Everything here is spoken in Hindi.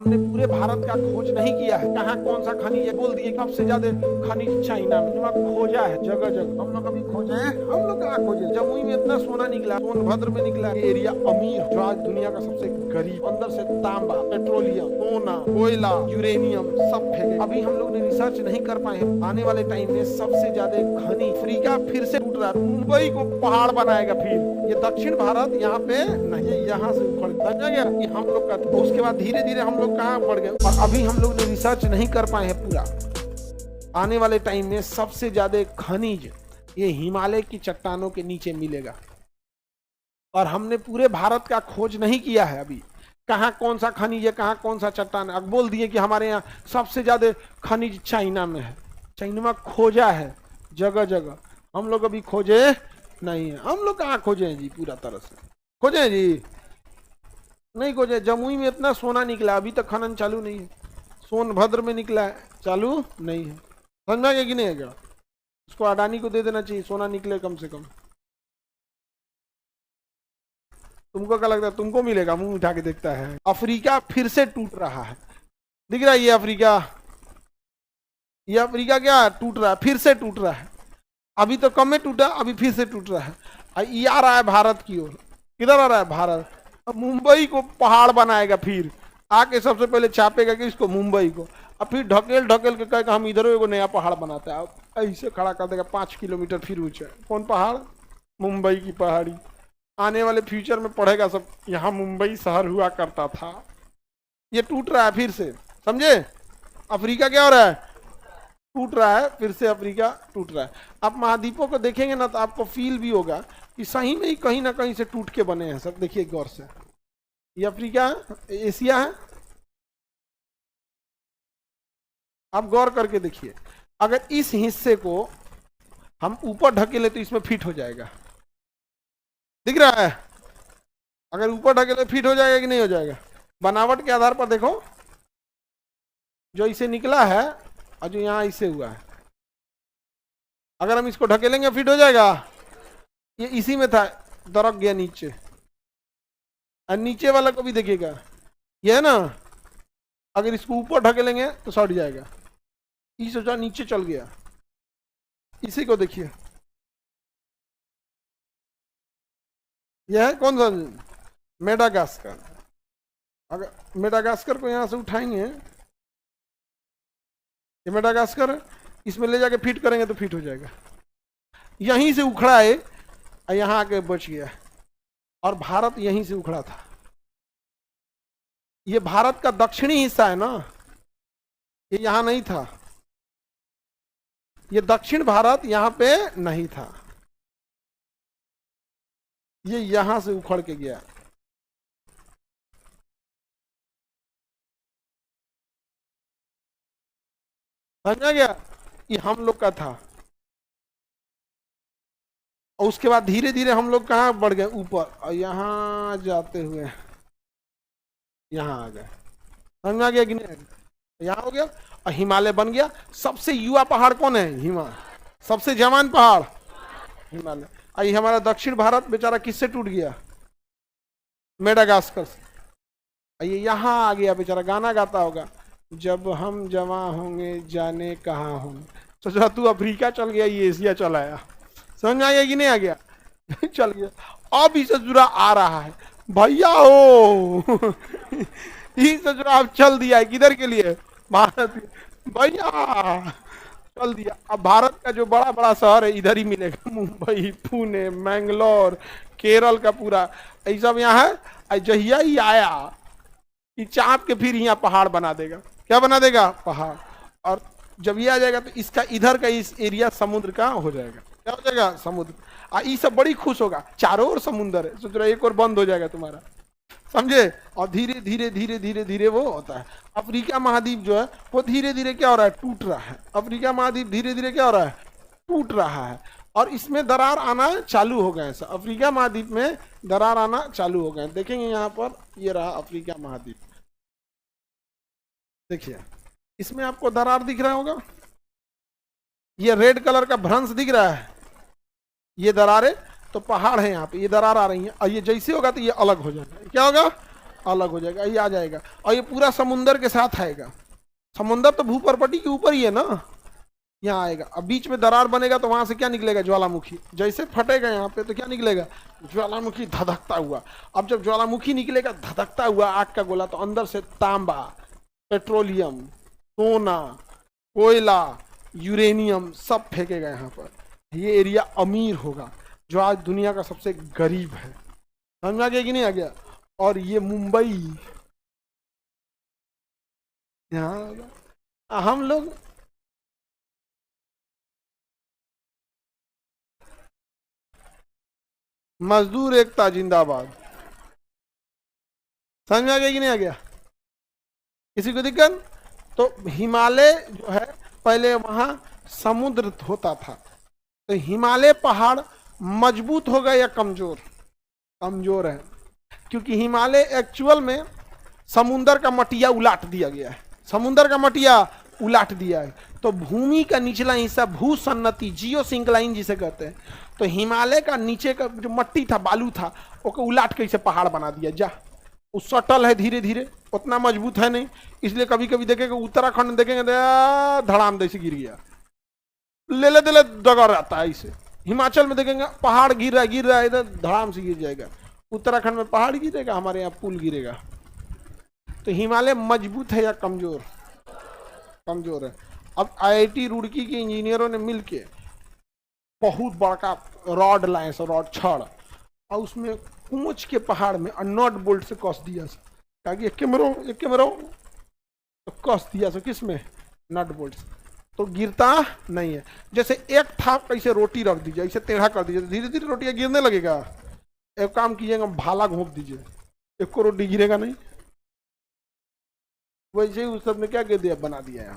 हमने पूरे भारत का खोज नहीं किया है। कहाँ कौन सा खनिज है, बोल दिए सबसे ज्यादा खनिज चाइना में। खोजा है जगह जगह, हम लोग अभी खोजे हैं। हम लोग कहाँ खोजे? जमुई में इतना सोना निकला, सोनभद्र में निकला। एरिया अमीर जो आज दुनिया का सबसे गरीब, अंदर से तांबा, पेट्रोलियम, सोना, कोयला, यूरेनियम सब फेंके। अभी हम लोग ने रिसर्च नहीं कर पाए हैं। आने वाले टाइम में सबसे ज्यादा खनिज अफ्रीका फिर से टूट रहा है। मुंबई को पहाड़ बनाएगा फिर। ये दक्षिण भारत यहाँ पे नहीं, यहाँ से उखड़ गया। ये हम लोग का तो उसके बाद धीरे धीरे हम लोग कहाँ बढ़ गए। और अभी हम लोग ने रिसर्च नहीं कर पाए हैं पूरा। आने वाले टाइम में सबसे ज्यादा खनिज ये हिमालय की चट्टानों के नीचे मिलेगा। और हमने पूरे भारत का खोज नहीं किया है अभी। कहाँ कौन सा खनिज है, कहाँ कौन सा चट्टान है। अब बोल दिए कि हमारे यहाँ सबसे ज्यादा खनिज चाइना में है। चाइना में खोजा है जगह जगह, हम लोग अभी खोजे नहीं है। हम लोग कहाँ खोजे हैं जी, पूरा तरह से खोजे हैं जी? नहीं खोजे। जमुई में इतना सोना निकला, अभी तक खनन चालू नहीं है। सोनभद्र में निकला है, चालू नहीं है। समझ में आ गया कि नहीं है? क्या उसको अडानी को दे देना चाहिए, सोना निकले कम से कम। तुमको क्या लगता है तुमको मिलेगा? मुंह उठा के देखता है। अफ्रीका फिर से टूट रहा है, दिख रहा है ये अफ्रीका? ये अफ्रीका क्या टूट रहा है, फिर से टूट रहा है। अभी तो कम में टूटा, अभी फिर से टूट रहा है। ये आ रहा है भारत की ओर। किधर आ रहा है? भारत। अब मुंबई को पहाड़ बनाएगा फिर। आके सबसे पहले छापेगा कि इसको मुंबई को, अब फिर ढकेल ढकेल के कहेगा हम इधर एगो नया पहाड़ बनाते हैं। अब ऐसे खड़ा कर देगा 5 किलोमीटर फिर ऊंचा। कौन पहाड़? मुंबई की पहाड़ी। आने वाले फ्यूचर में पढ़ेगा सब, यहाँ मुंबई शहर हुआ करता था। ये टूट रहा है फिर से, समझे? अफ्रीका क्या हो रहा है? टूट रहा है फिर से। अफ्रीका टूट रहा है। आप महाद्वीपों को देखेंगे ना तो आपको फील भी होगा कि सही में ही कहीं ना कहीं से टूट के बने हैं सब। देखिए गौर से, ये अफ्रीका है, एशिया है। आप गौर करके देखिए, अगर इस हिस्से को हम ऊपर ढकेले तो इसमें फिट हो जाएगा। दिख रहा है? अगर ऊपर ढकेले फिट हो जाएगा कि नहीं हो जाएगा? बनावट के आधार पर देखो, जो इसे निकला है और जो यहाँ इसे हुआ है, अगर हम इसको ढकेलेंगे फिट हो जाएगा। ये इसी में था, दरक गया नीचे। और नीचे वाला को भी देखिएगा, ये है ना, अगर इसको ऊपर ढकेलेंगे तो सट जाएगा। ये सोचा नीचे चल गया। इसी को देखिए, यह है कौन सा? मेडागास्कर। अगर मेडागास्कर को यहां से उठाएंगे, ये मेडागास्कर, इसमें ले जाके फिट करेंगे तो फिट हो जाएगा। यहीं से उखड़ा है और यहां आके बच गया। और भारत यहीं से उखड़ा था। ये भारत का दक्षिणी हिस्सा है ना, ये यहां नहीं था। ये दक्षिण भारत यहां पे नहीं था, ये यहां से उखड़ के गया। समझ आ गया? ये हम लोग का था। और उसके बाद धीरे धीरे हम लोग कहाँ बढ़ गए? ऊपर। और यहाँ जाते हुए यहाँ आ गए। समझ में आ गया कि नहीं? यहाँ हो गया और हिमालय बन गया। सबसे युवा पहाड़ कौन है? हिमालय। सबसे जवान पहाड़ हिमालय। और ये हमारा दक्षिण भारत बेचारा किससे टूट गया? मेडागास्कर से। और ये यहाँ आ गया बेचारा, गाना गाता होगा, जब हम जवा होंगे जाने कहाँ होंगे। सोचा तू अफ्रीका चल गया, ये एशिया चल आया। समझ में आ गया कि नहीं आ गया? चल गया। अब इसे जुड़ा आ रहा है भैया हो। इसे जुड़ा अब चल दिया है किधर के लिए? भारत। भैया चल दिया। अब भारत का जो बड़ा बड़ा शहर है इधर ही मिलेगा। मुंबई, पुणे, मैंगलोर, केरल का पूरा ये सब यहाँ है। जहिया ही आया कि चाप के फिर यहाँ पहाड़ बना देगा। क्या बना देगा? पहाड़। और जब ये आ जाएगा तो इसका इधर का इस एरिया समुद्र का हो जाएगा। क्या हो जाएगा? समुद्र। ये सब बड़ी खुश होगा, चारों ओर समुद्र है। सोच रहा एक और बंद हो जाएगा तुम्हारा, समझे? और धीरे धीरे धीरे धीरे धीरे वो होता है। अफ्रीका महाद्वीप जो है वो धीरे धीरे क्या हो रहा है? टूट रहा है। अफ्रीका महाद्वीप धीरे धीरे क्या हो रहा है? टूट रहा है। और इसमें दरार आना चालू हो गए। अफ्रीका महाद्वीप में दरार आना चालू हो गए। देखेंगे यहाँ पर, ये रहा अफ्रीका महाद्वीप। देखिए इसमें आपको दरार दिख रहा होगा। ये रेड कलर का भ्रंश दिख रहा है, ये दरारें तो पहाड़ है यहाँ पे। ये दरार आ रही है और ये जैसे होगा तो ये अलग हो जाएगा। क्या होगा? अलग हो जाएगा, ये आ जाएगा। और ये पूरा समुंदर के साथ आएगा। समुंदर तो भूपर्पटी के ऊपर ही है ना, यहाँ आएगा। अब बीच में दरार बनेगा तो वहां से क्या निकलेगा, ज्वालामुखी। जैसे फटेगा यहाँ पे तो क्या निकलेगा, ज्वालामुखी धधकता हुआ। अब जब ज्वालामुखी निकलेगा धधकता हुआ आग का गोला, तो अंदर से तांबा, पेट्रोलियम, सोना, कोयला, यूरेनियम सब फेंकेगा यहाँ पर। ये एरिया अमीर होगा, जो आज दुनिया का सबसे गरीब है। समझ आ गया कि नहीं आ गया। और ये मुंबई यहाँ हम लोग मजदूर एकता जिंदाबाद। समझ में आ गया कि नहीं आ गया, किसी को दिक्कत। तो हिमालय जो है पहले वहां समुद्र होता था, तो हिमालय पहाड़ मजबूत होगा या कमजोर, कमजोर है। क्योंकि हिमालय एक्चुअल में समुंदर का मटिया उलाट दिया गया है, समुंदर का मटिया उलाट दिया है। तो भूमि का निचला हिस्सा भूसन्नति, जियो सिंक्लाइन जिसे कहते हैं, तो हिमालय का नीचे का जो मट्टी था, बालू था, ओके उलाट के इसे पहाड़ बना दिया। जा वो सटल है, धीरे धीरे उतना मजबूत है नहीं, इसलिए कभी कभी देखेंगे उत्तराखंड देखेंगे धड़ाम जैसे गिर गया, ले दे जगह रहता है। इसे हिमाचल में देखेंगे पहाड़ गिर रहा है, इधर धड़ाम से गिर जाएगा। उत्तराखंड में पहाड़ गिरेगा, हमारे यहाँ पुल गिरेगा। तो हिमालय मजबूत है या कमजोर, कमजोर है। अब आईआईटी रुड़की के इंजीनियरों ने मिलके बहुत बड़का रॉड लाए, रॉड छड़, और उसमें पूंछ के पहाड़ में नट बोल्ट से कस दिया, ताकि कैमरों तो कस दिया किस में, नट बोल्ट से, तो गिरता नहीं है। जैसे एक था कैसे रोटी रख दीजिए, ऐसे टेढ़ा कर दीजिए, धीरे धीरे रोटियां गिरने लगेगा। एक काम कीजिएगा, भाला घोंप दीजिए, एक को रोटी गिरेगा नहीं। वैसे ही उस सब ने क्या कर दिया, बना दिया है।